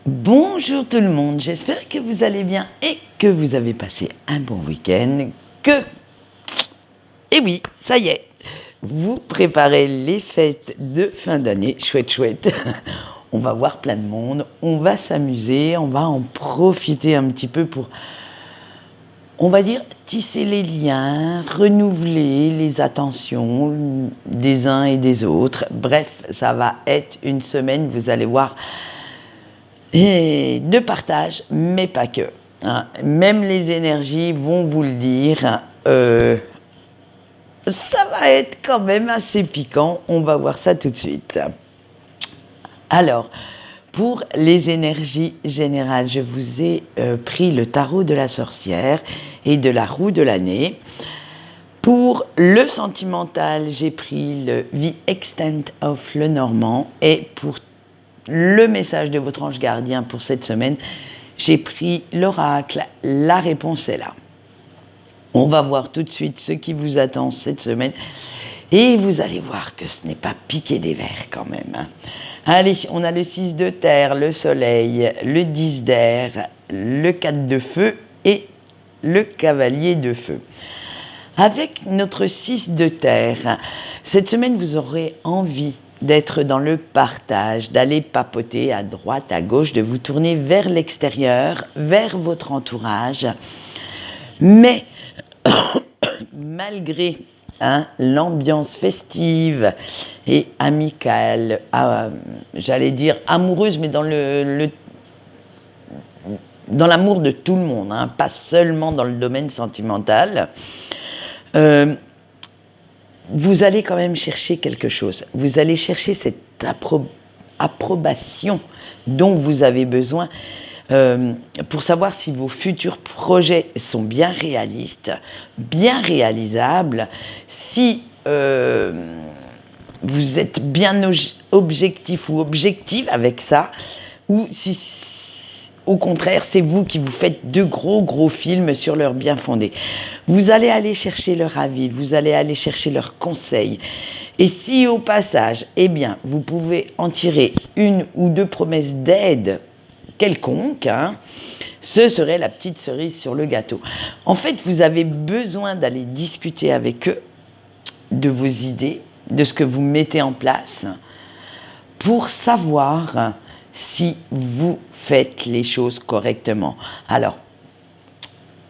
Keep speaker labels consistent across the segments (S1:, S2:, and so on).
S1: Bonjour tout le monde, j'espère que vous allez bien et que vous avez passé un bon week-end, et oui, ça y est, vous préparez les fêtes de fin d'année, chouette chouette, on va voir plein de monde, on va s'amuser, on va en profiter un petit peu pour, on va dire, tisser les liens, renouveler les attentions des uns et des autres, bref, ça va être une semaine, vous allez voir, et de partage, mais pas que. Hein. Même les énergies vont vous le dire. Ça va être quand même assez piquant. On va voir ça tout de suite. Alors, pour les énergies générales, je vous ai pris le tarot de la sorcière et de la roue de l'année. Pour le sentimental, j'ai pris le The Extent of Lenormand. Et pour le message de votre ange gardien pour cette semaine, j'ai pris l'oracle, la réponse est là. On va voir tout de suite ce qui vous attend cette semaine et vous allez voir que ce n'est pas piquer des vers quand même. Hein. Allez, on a le 6 de terre, le soleil, le 10 d'air, le 4 de feu et le cavalier de feu. Avec notre 6 de terre, cette semaine vous aurez envie d'être dans le partage, d'aller papoter à droite, à gauche, de vous tourner vers l'extérieur, vers votre entourage. Mais malgré l'ambiance festive et amicale, j'allais dire amoureuse, mais dans l'amour de tout le monde, hein, pas seulement dans le domaine sentimental, vous allez quand même chercher quelque chose. Vous allez chercher cette approbation dont vous avez besoin pour savoir si vos futurs projets sont bien réalistes, bien réalisables, si vous êtes bien objectif ou objective avec ça, ou si au contraire, c'est vous qui vous faites de gros films sur leur bien fondé. Vous allez aller chercher leur avis, vous allez aller chercher leurs conseils. Et si au passage, eh bien, vous pouvez en tirer une ou deux promesses d'aide quelconque, hein, ce serait la petite cerise sur le gâteau. En fait, vous avez besoin d'aller discuter avec eux de vos idées, de ce que vous mettez en place, pour savoir si vous faites les choses correctement. Alors,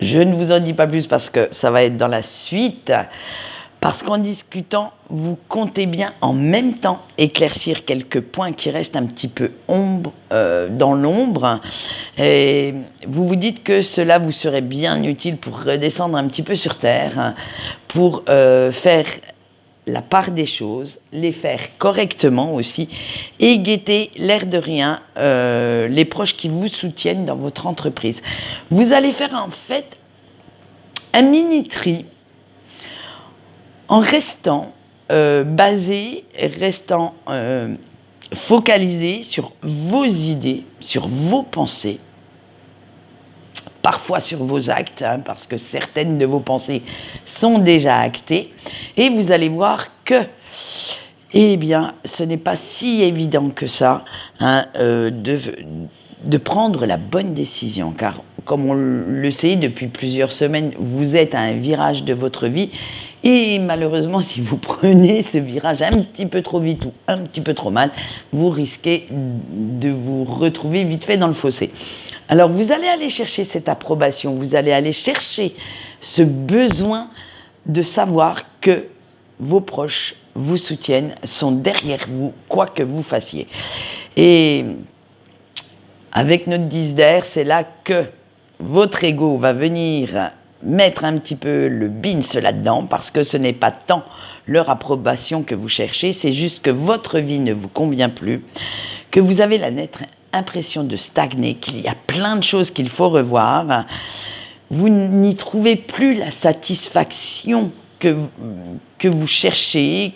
S1: je ne vous en dis pas plus parce que ça va être dans la suite, parce qu'en discutant, vous comptez bien en même temps éclaircir quelques points qui restent un petit peu dans l'ombre. Et vous vous dites que cela vous serait bien utile pour redescendre un petit peu sur Terre, pour faire la part des choses, les faire correctement aussi, et guetter l'air de rien les proches qui vous soutiennent dans votre entreprise. Vous allez faire en fait un mini-tri en restant restant focalisé sur vos idées, sur vos pensées, parfois sur vos actes, hein, parce que certaines de vos pensées sont déjà actées, et vous allez voir que, eh bien, ce n'est pas si évident que ça, hein, de prendre la bonne décision, car comme on le sait depuis plusieurs semaines, vous êtes à un virage de votre vie, et malheureusement, si vous prenez ce virage un petit peu trop vite ou un petit peu trop mal, vous risquez de vous retrouver vite fait dans le fossé. Alors, vous allez aller chercher cette approbation, vous allez aller chercher ce besoin de savoir que vos proches vous soutiennent, sont derrière vous, quoi que vous fassiez. Et avec notre 10 d'air, c'est là que votre ego va venir mettre un petit peu le bins là-dedans, parce que ce n'est pas tant leur approbation que vous cherchez, c'est juste que votre vie ne vous convient plus, que vous avez la nette impression de stagner, qu'il y a plein de choses qu'il faut revoir, vous n'y trouvez plus la satisfaction que vous cherchez,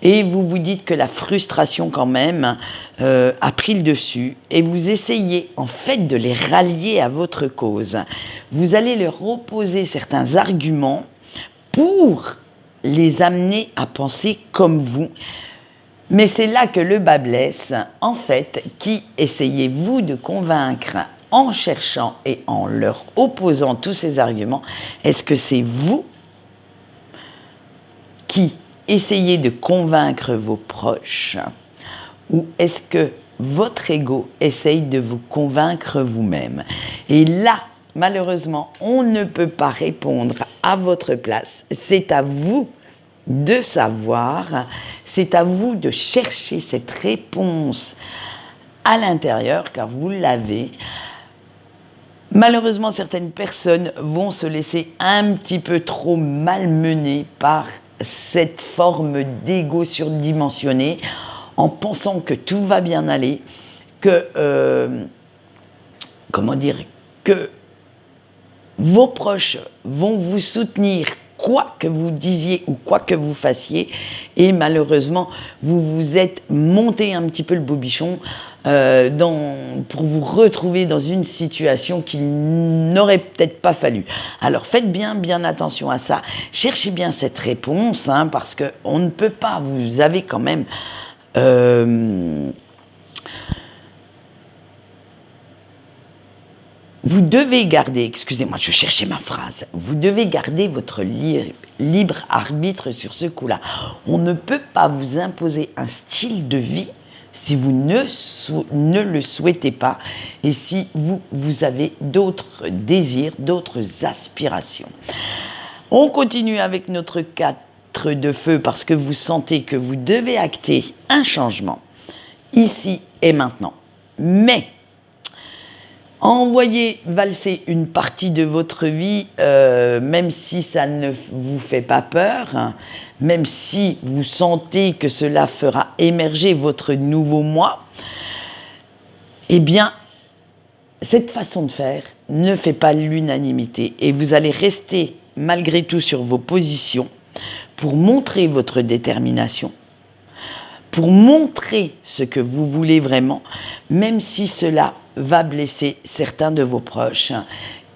S1: et vous vous dites que la frustration quand même a pris le dessus, et vous essayez en fait de les rallier à votre cause. Vous allez leur opposer certains arguments pour les amener à penser comme vous, Mais c'est là que le bas blesse. En fait, qui essayez-vous de convaincre en cherchant et en leur opposant tous ces arguments? Est-ce que c'est vous qui essayez de convaincre vos proches? Ou est-ce que votre ego essaye de vous convaincre vous-même? Et là, malheureusement, on ne peut pas répondre à votre place. C'est à vous de savoir, c'est à vous de chercher cette réponse à l'intérieur, car vous l'avez. Malheureusement, certaines personnes vont se laisser un petit peu trop malmener par cette forme d'ego surdimensionné, en pensant que tout va bien aller, que, que vos proches vont vous soutenir quoi que vous disiez ou quoi que vous fassiez, et malheureusement, vous vous êtes monté un petit peu le bobichon pour vous retrouver dans une situation qu'il n'aurait peut-être pas fallu. Alors faites bien attention à ça, cherchez bien cette réponse, parce qu'on ne peut pas, vous avez quand même... vous devez garder, excusez-moi, je cherchais ma phrase, vous devez garder votre libre arbitre sur ce coup-là. On ne peut pas vous imposer un style de vie si vous ne le souhaitez pas et si vous avez d'autres désirs, d'autres aspirations. On continue avec notre 4 de feu parce que vous sentez que vous devez acter un changement ici et maintenant. Mais envoyez valser une partie de votre vie, même si ça ne vous fait pas peur, même si vous sentez que cela fera émerger votre nouveau moi, eh bien, cette façon de faire ne fait pas l'unanimité et vous allez rester malgré tout sur vos positions pour montrer votre détermination, pour montrer ce que vous voulez vraiment, même si cela va blesser certains de vos proches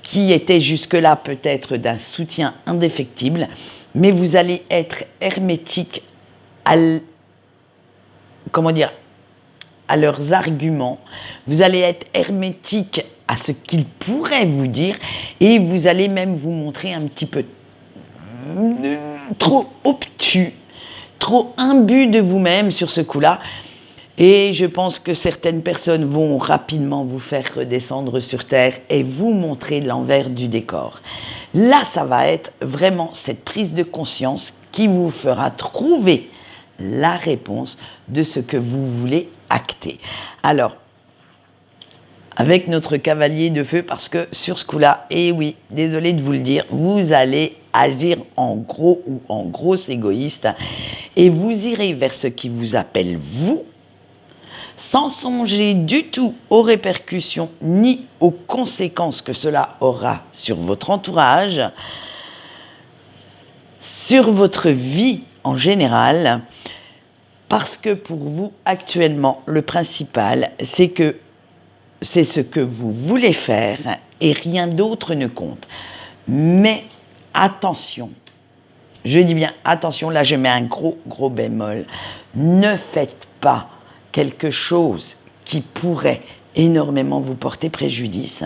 S1: qui étaient jusque-là peut-être d'un soutien indéfectible, mais vous allez être hermétique à leurs arguments, vous allez être hermétique à ce qu'ils pourraient vous dire et vous allez même vous montrer un petit peu trop obtus, trop imbu de vous-même sur ce coup-là. Et je pense que certaines personnes vont rapidement vous faire redescendre sur terre et vous montrer l'envers du décor. Là, ça va être vraiment cette prise de conscience qui vous fera trouver la réponse de ce que vous voulez acter. Alors, avec notre cavalier de feu, parce que sur ce coup-là, et oui, désolé de vous le dire, vous allez agir en gros ou en grosse égoïste et vous irez vers ce qui vous appelle vous, sans songer du tout aux répercussions ni aux conséquences que cela aura sur votre entourage, sur votre vie en général, parce que pour vous, actuellement, le principal, c'est ce que vous voulez faire et rien d'autre ne compte. Mais attention, je dis bien attention, là je mets un gros bémol, ne faites pas quelque chose qui pourrait énormément vous porter préjudice.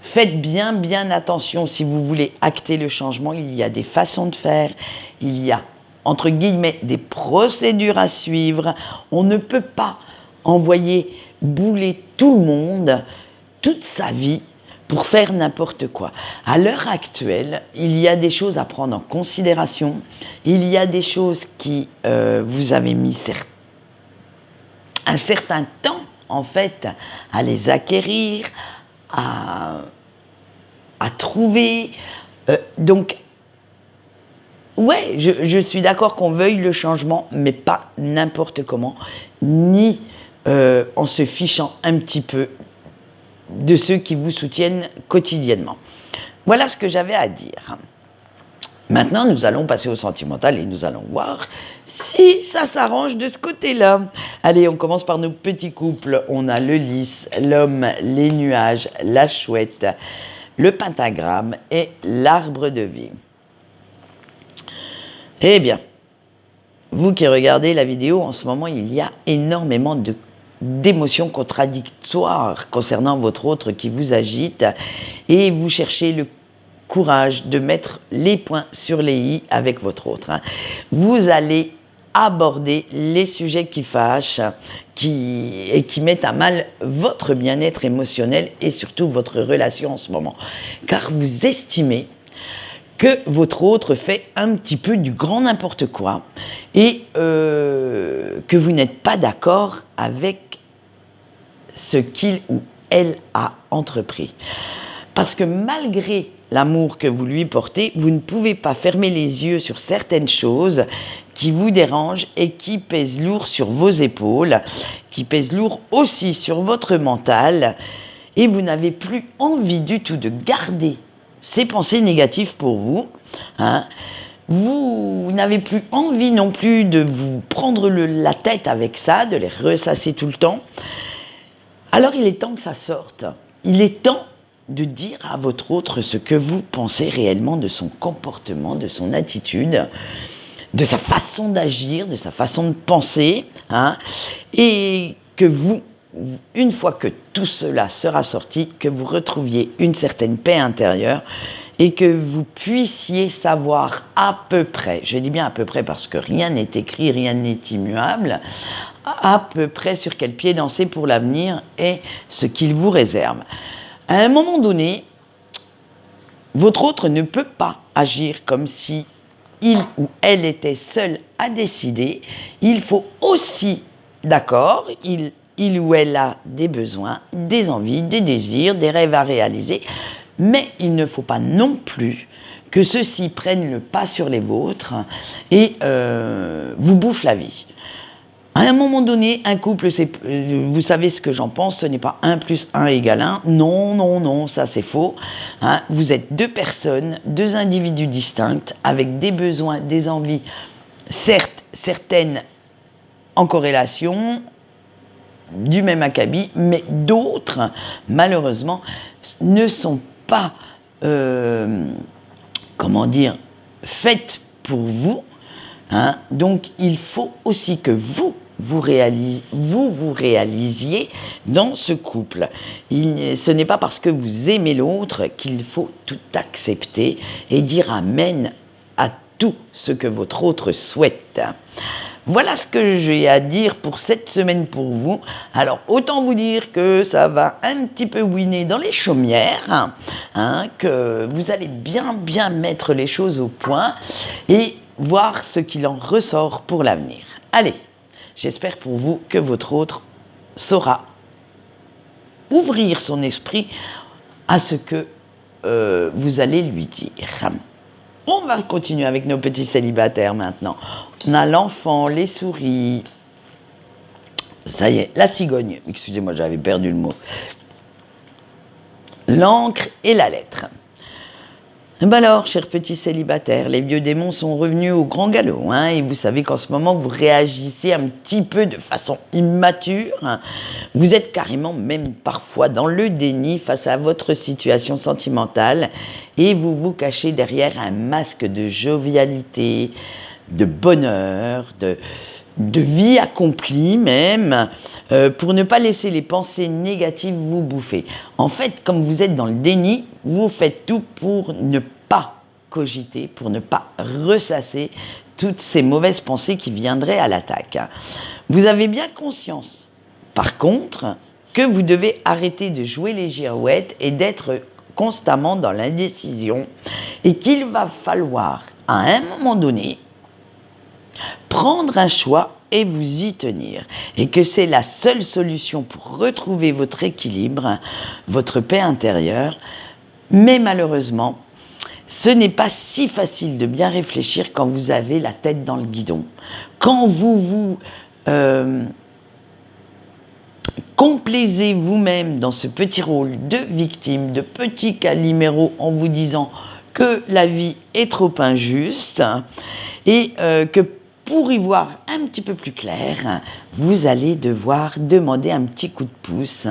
S1: Faites bien attention si vous voulez acter le changement. Il y a des façons de faire, il y a, entre guillemets, des procédures à suivre. On ne peut pas envoyer bouler tout le monde toute sa vie pour faire n'importe quoi. À l'heure actuelle, il y a des choses à prendre en considération. Il y a des choses qui vous avez mis un certain temps, en fait, à les acquérir, à trouver. Donc, ouais, je suis d'accord qu'on veuille le changement, mais pas n'importe comment, ni en se fichant un petit peu de ceux qui vous soutiennent quotidiennement. Voilà ce que j'avais à dire. Maintenant, nous allons passer au sentimental et nous allons voir si ça s'arrange de ce côté-là. Allez, on commence par nos petits couples. On a le lys, l'homme, les nuages, la chouette, le pentagramme et l'arbre de vie. Eh bien, vous qui regardez la vidéo en ce moment, il y a énormément d'émotions contradictoires concernant votre autre qui vous agite et vous cherchez le courage de mettre les points sur les i avec votre autre. Vous allez aborder les sujets qui fâchent et qui mettent à mal votre bien-être émotionnel et surtout votre relation en ce moment. Car vous estimez que votre autre fait un petit peu du grand n'importe quoi et que vous n'êtes pas d'accord avec ce qu'il ou elle a entrepris. Parce que malgré l'amour que vous lui portez, vous ne pouvez pas fermer les yeux sur certaines choses qui vous dérangent et qui pèsent lourd sur vos épaules, qui pèsent lourd aussi sur votre mental, et vous n'avez plus envie du tout de garder ces pensées négatives pour vous. Vous n'avez plus envie non plus de vous prendre la tête avec ça, de les ressasser tout le temps. Alors il est temps que ça sorte. Il est temps de dire à votre autre ce que vous pensez réellement de son comportement, de son attitude, de sa façon d'agir, de sa façon de penser, et que vous, une fois que tout cela sera sorti, que vous retrouviez une certaine paix intérieure et que vous puissiez savoir à peu près, je dis bien à peu près parce que rien n'est écrit, rien n'est immuable, à peu près sur quel pied danser pour l'avenir et ce qu'il vous réserve. À un moment donné, votre autre ne peut pas agir comme si il ou elle était seul à décider. Il faut aussi, d'accord, il ou elle a des besoins, des envies, des désirs, des rêves à réaliser, mais il ne faut pas non plus que ceux-ci prennent le pas sur les vôtres et vous bouffent la vie. À un moment donné, un couple, vous savez ce que j'en pense, ce n'est pas 1 plus 1 égale 1. Non, non, non, ça c'est faux. Vous êtes deux personnes, deux individus distincts, avec des besoins, des envies, certes, certaines en corrélation, du même acabit, mais d'autres, malheureusement, ne sont pas, faites pour vous. Donc, il faut aussi que vous réalisiez dans ce couple. Ce n'est pas parce que vous aimez l'autre qu'il faut tout accepter et dire amen à tout ce que votre autre souhaite. Voilà ce que j'ai à dire pour cette semaine pour vous. Alors, autant vous dire que ça va un petit peu ouiner dans les chaumières, que vous allez bien mettre les choses au point et voir ce qu'il en ressort pour l'avenir. Allez, j'espère pour vous que votre autre saura ouvrir son esprit à ce que vous allez lui dire. On va continuer avec nos petits célibataires maintenant. On a l'enfant, les souris. Ça y est, la cigogne. Excusez-moi, j'avais perdu le mot. L'encre et la lettre. Ben alors, chers petits célibataires, les vieux démons sont revenus au grand galop, et vous savez qu'en ce moment, vous réagissez un petit peu de façon immature. Vous êtes carrément, même parfois, dans le déni face à votre situation sentimentale et vous vous cachez derrière un masque de jovialité, de bonheur, de vie accomplie même, pour ne pas laisser les pensées négatives vous bouffer. En fait, comme vous êtes dans le déni, vous faites tout pour ne pas cogiter, pour ne pas ressasser toutes ces mauvaises pensées qui viendraient à l'attaque. Vous avez bien conscience, par contre, que vous devez arrêter de jouer les girouettes et d'être constamment dans l'indécision et qu'il va falloir, à un moment donné, prendre un choix et vous y tenir. Et que c'est la seule solution pour retrouver votre équilibre, votre paix intérieure. Mais malheureusement, ce n'est pas si facile de bien réfléchir quand vous avez la tête dans le guidon. Quand vous complaisez vous-même dans ce petit rôle de victime, de petit caliméro en vous disant que la vie est trop injuste et que pour y voir un petit peu plus clair, vous allez devoir demander un petit coup de pouce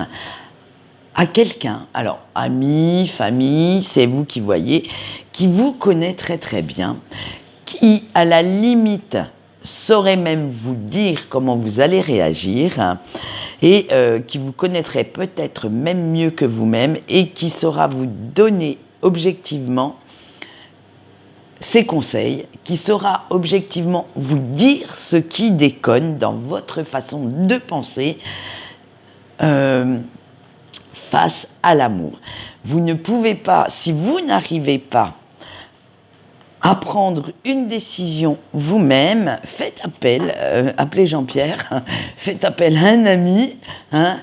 S1: à quelqu'un, alors ami, famille, c'est vous qui voyez, qui vous connaît très très bien, qui à la limite saurait même vous dire comment vous allez réagir, hein, et qui vous connaîtrait peut-être même mieux que vous-même et qui saura vous donner objectivement ses conseils, qui saura objectivement vous dire ce qui déconne dans votre façon de penser face à l'amour. Vous ne pouvez pas, si vous n'arrivez pas à prendre une décision vous-même, faites appel, appelez Jean-Pierre, hein, faites appel à un ami, hein,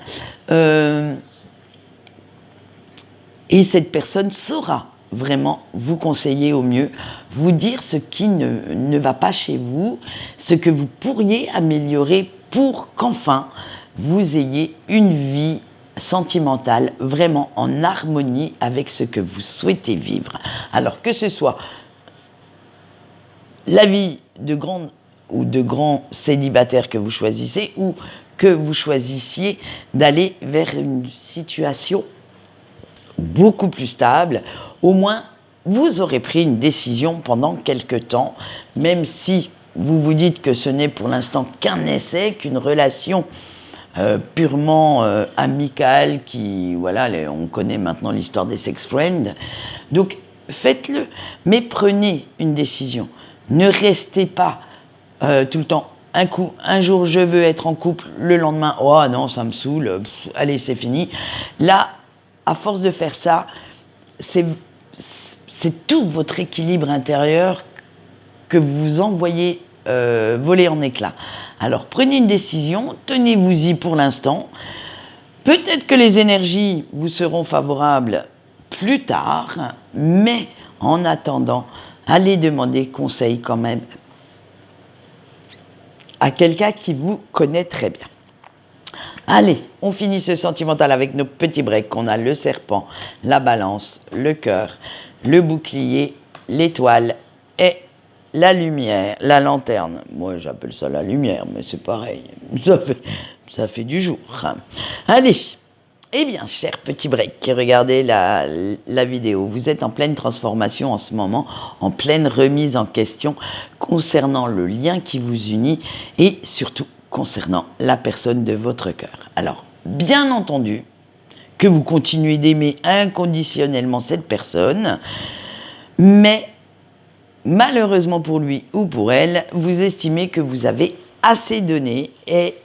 S1: et cette personne saura vraiment vous conseiller au mieux, vous dire ce qui ne va pas chez vous, ce que vous pourriez améliorer pour qu'enfin vous ayez une vie sentimentale vraiment en harmonie avec ce que vous souhaitez vivre. Alors que ce soit la vie de grande ou de grands célibataires que vous choisissez ou que vous choisissiez d'aller vers une situation beaucoup plus stable, au moins vous aurez pris une décision pendant quelque temps, même si vous vous dites que ce n'est pour l'instant qu'un essai, qu'une relation purement amicale, qui, voilà, on connaît maintenant l'histoire des sex friends, donc faites-le, mais prenez une décision. Ne restez pas tout le temps, un jour je veux être en couple, le lendemain, oh non, ça me saoule, allez, c'est fini. Là, à force de faire ça, c'est tout votre équilibre intérieur que vous envoyez voler en éclats. Alors prenez une décision, tenez-vous-y pour l'instant. Peut-être que les énergies vous seront favorables plus tard, mais en attendant, allez demander conseil quand même à quelqu'un qui vous connaît très bien. Allez, on finit ce sentimental avec nos petits breaks. On a le serpent, la balance, le cœur, le bouclier, l'étoile et la lumière, la lanterne. Moi, j'appelle ça la lumière, mais c'est pareil. Ça fait du jour. Allez, eh bien, cher petit break qui regardez la vidéo, vous êtes en pleine transformation en ce moment, en pleine remise en question concernant le lien qui vous unit et surtout concernant la personne de votre cœur. Alors, bien entendu, que vous continuez d'aimer inconditionnellement cette personne, mais malheureusement pour lui ou pour elle, vous estimez que vous avez assez donné et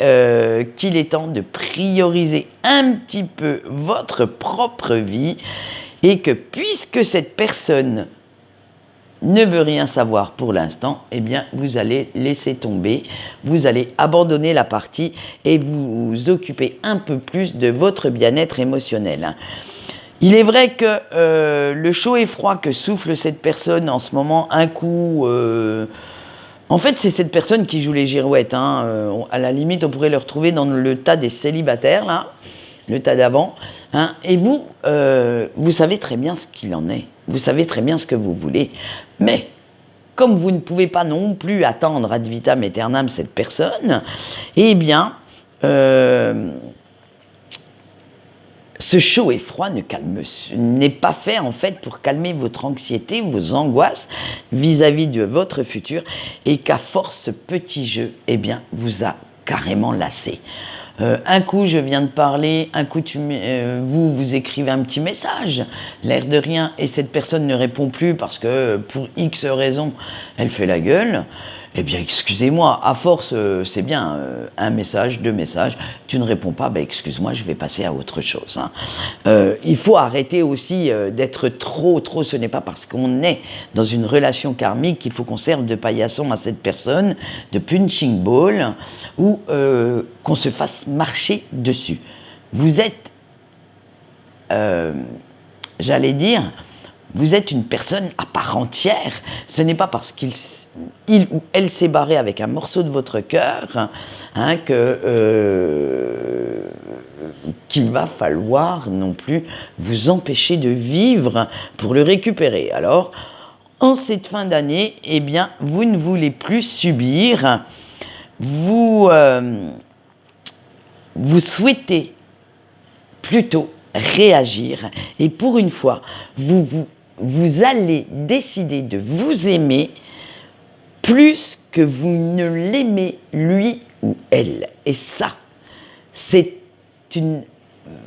S1: qu'il est temps de prioriser un petit peu votre propre vie et que puisque cette personne ne veut rien savoir pour l'instant, eh bien vous allez laisser tomber, vous allez abandonner la partie et vous occuper un peu plus de votre bien-être émotionnel. Il est vrai que le chaud et froid que souffle cette personne en ce moment, un coup... en fait, c'est cette personne qui joue les girouettes. À la limite, on pourrait le retrouver dans le tas des célibataires, là, le tas d'avant. Et vous, vous savez très bien ce qu'il en est. Vous savez très bien ce que vous voulez. Mais, comme vous ne pouvez pas non plus attendre ad vitam aeternam cette personne, eh bien... ce chaud et froid n'est pas fait en fait pour calmer votre anxiété, vos angoisses vis-à-vis de votre futur et qu'à force ce petit jeu, eh bien, vous a carrément lassé. Un coup je viens de parler, un coup vous écrivez un petit message, l'air de rien, et cette personne ne répond plus parce que pour X raisons, elle fait la gueule. Eh bien, excusez-moi, à force, c'est bien, un message, 2 messages, tu ne réponds pas, ben excuse-moi, je vais passer à autre chose. Il faut arrêter aussi d'être trop, ce n'est pas parce qu'on est dans une relation karmique qu'il faut qu'on serve de paillasson à cette personne, de punching ball, ou qu'on se fasse marcher dessus. Vous êtes, j'allais dire, vous êtes une personne à part entière. Ce n'est pas parce qu'il ou elle s'est barré avec un morceau de votre cœur qu'il va falloir non plus vous empêcher de vivre pour le récupérer. Alors, en cette fin d'année, eh bien, vous ne voulez plus subir, vous souhaitez plutôt réagir, et pour une fois, vous allez décider de vous aimer plus que vous ne l'aimez lui ou elle. Et ça, c'est une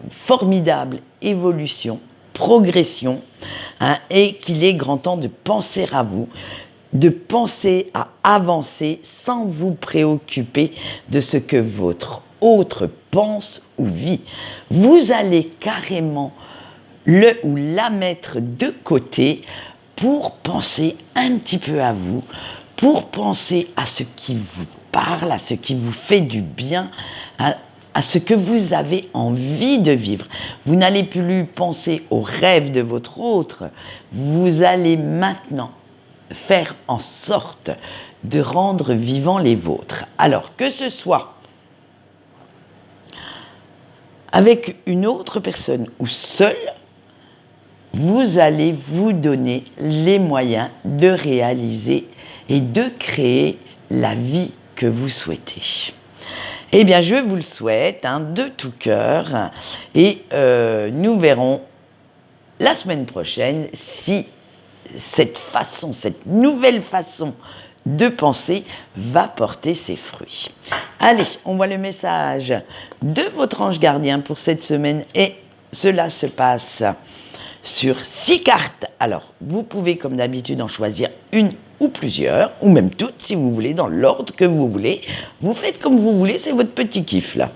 S1: formidable évolution, progression, hein, et qu'il est grand temps de penser à vous, de penser à avancer sans vous préoccuper de ce que votre autre pense ou vit. Vous allez carrément le ou la mettre de côté pour penser un petit peu à vous, pour penser à ce qui vous parle, à ce qui vous fait du bien, à ce que vous avez envie de vivre. Vous n'allez plus penser aux rêves de votre autre, vous allez maintenant faire en sorte de rendre vivants les vôtres. Alors, que ce soit avec une autre personne ou seul, vous allez vous donner les moyens de réaliser et de créer la vie que vous souhaitez. Eh bien, je vous le souhaite de tout cœur et nous verrons la semaine prochaine si cette nouvelle façon de penser va porter ses fruits. Allez, on voit le message de votre ange gardien pour cette semaine et cela se passe sur 6 cartes. Alors, vous pouvez comme d'habitude en choisir une ou plusieurs, ou même toutes si vous voulez, dans l'ordre que vous voulez. Vous faites comme vous voulez, c'est votre petit kiff là.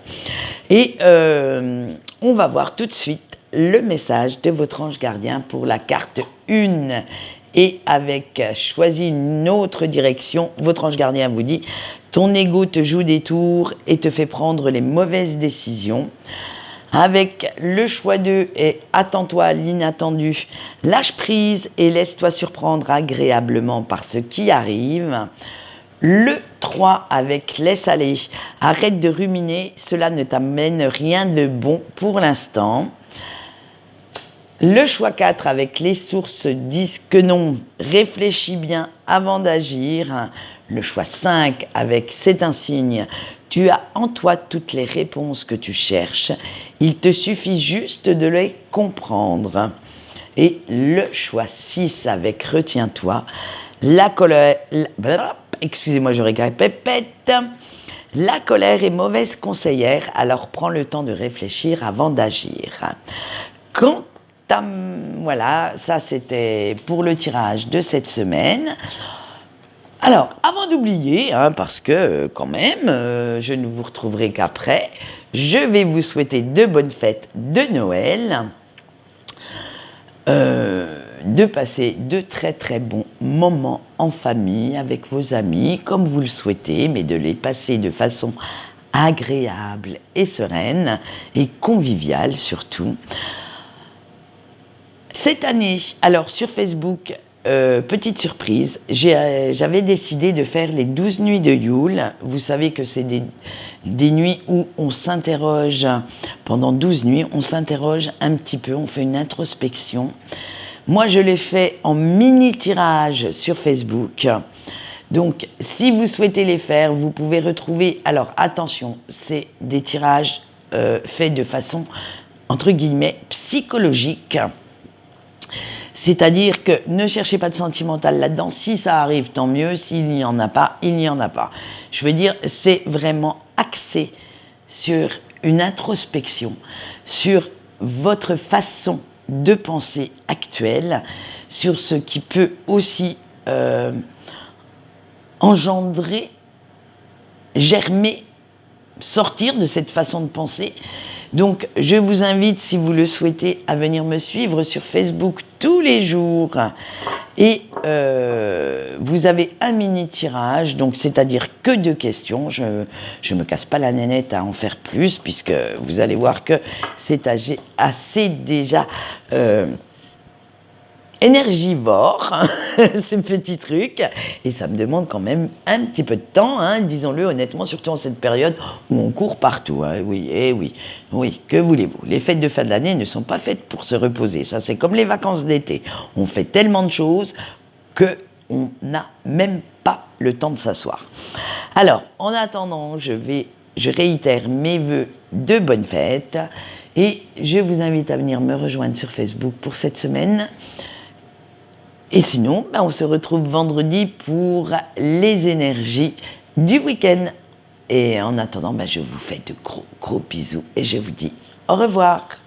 S1: Et on va voir tout de suite le message de votre ange gardien pour la carte 1. Et avec choisi une autre direction, votre ange gardien vous dit « Ton ego te joue des tours et te fait prendre les mauvaises décisions. » Avec le choix 2 et attends-toi à l'inattendu, lâche prise et laisse-toi surprendre agréablement par ce qui arrive. Le 3 avec laisse aller, arrête de ruminer, cela ne t'amène rien de bon pour l'instant. Le choix 4 avec les sources disent que non, réfléchis bien avant d'agir. Le choix 5 avec c'est un signe, tu as en toi toutes les réponses que tu cherches, il te suffit juste de les comprendre. Et le choix 6 avec retiens-toi, la colère, excusez-moi je répète, la colère est mauvaise conseillère, alors prends le temps de réfléchir avant d'agir. Voilà, ça c'était pour le tirage de cette semaine. Alors, avant d'oublier, parce que quand même, je ne vous retrouverai qu'après, je vais vous souhaiter de bonnes fêtes de Noël, de passer de très très bons moments en famille avec vos amis, comme vous le souhaitez, mais de les passer de façon agréable et sereine et conviviale surtout. Cette année, alors sur Facebook, petite surprise, j'avais décidé de faire les 12 nuits de Yule. Vous savez que c'est des nuits où on s'interroge, pendant 12 nuits, on s'interroge un petit peu, on fait une introspection. Moi, je l'ai fait en mini-tirage sur Facebook. Donc, si vous souhaitez les faire, vous pouvez retrouver... Alors, attention, c'est des tirages faits de façon, entre guillemets, psychologique. C'est-à-dire que ne cherchez pas de sentimental là-dedans. Si ça arrive, tant mieux. S'il n'y en a pas, il n'y en a pas. Je veux dire, c'est vraiment axé sur une introspection, sur votre façon de penser actuelle, sur ce qui peut aussi engendrer, germer, sortir de cette façon de penser. Donc, je vous invite, si vous le souhaitez, à venir me suivre sur Facebook tous les jours. Et vous avez un mini-tirage, donc c'est-à-dire que 2 questions. Je ne me casse pas la nénette à en faire plus, puisque vous allez voir que c'est assez déjà énergivore, ce petit truc, et ça me demande quand même un petit peu de temps, disons-le honnêtement, surtout en cette période où on court partout. Oui, que voulez-vous? Les fêtes de fin de l'année ne sont pas faites pour se reposer, ça c'est comme les vacances d'été. On fait tellement de choses qu'on n'a même pas le temps de s'asseoir. Alors, en attendant, je réitère mes vœux de bonnes fêtes, et je vous invite à venir me rejoindre sur Facebook pour cette semaine. Et sinon, ben, on se retrouve vendredi pour les énergies du week-end. Et en attendant, ben, je vous fais de gros bisous et je vous dis au revoir.